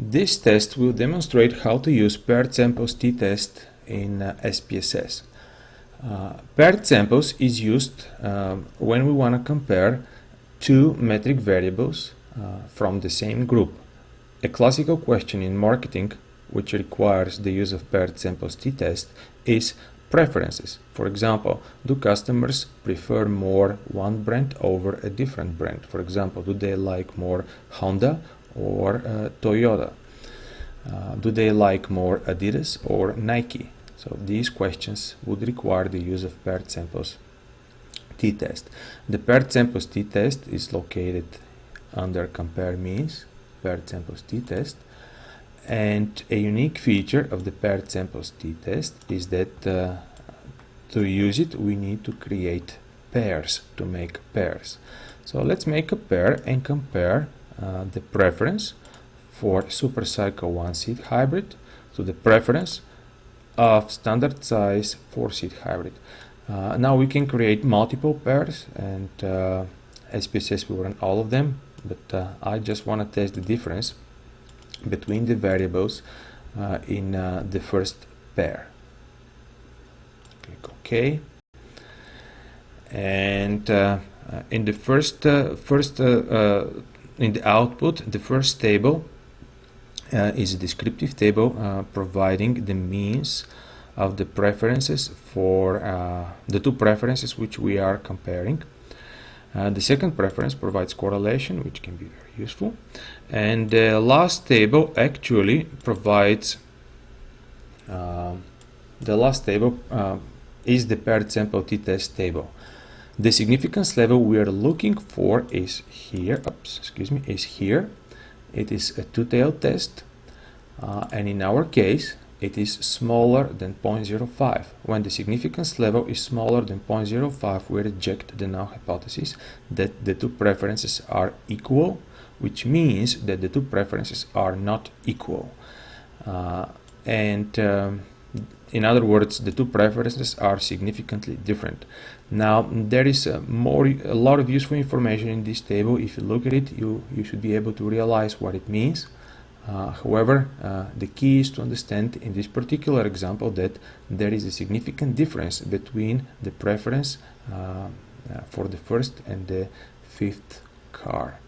This test will demonstrate how to use paired samples t-test in SPSS. Paired samples is used when we want to compare two metric variables from the same group. A classical question in marketing, which requires the use of paired samples t-test, is preferences. For example, do customers prefer more one brand over a different brand? For example, do they like more Honda or Toyota? Do they like more Adidas or Nike? So these questions would require the use of paired samples t-test. The paired samples t-test is located under compare means, paired samples t-test, and a unique feature of the paired samples t-test is that to use it we need to create pairs, to make pairs. So let's make a pair and compare the preference for supercycle 1-seat hybrid to the preference of standard size 4-seat hybrid. Now we can create multiple pairs, and SPSS will run all of them, but I just want to test the difference between the variables in the first pair. Click OK, and in the in the output, the first table is a descriptive table providing the means of the preferences for the two preferences which we are comparing. The second preference provides correlation, which can be very useful, and the last table actually provides is the paired sample t-test table. The significance level we are looking for is here. It is a two-tailed test, and in our case it is smaller than 0.05. When the significance level is smaller than 0.05, we reject the null hypothesis that the two preferences are equal, which means that the two preferences are not equal. In other words, the two preferences are significantly different. Now, there is a lot of useful information in this table. If you look at it, you should be able to realize what it means. However, the key is to understand in this particular example that there is a significant difference between the preference for the first and the fifth car.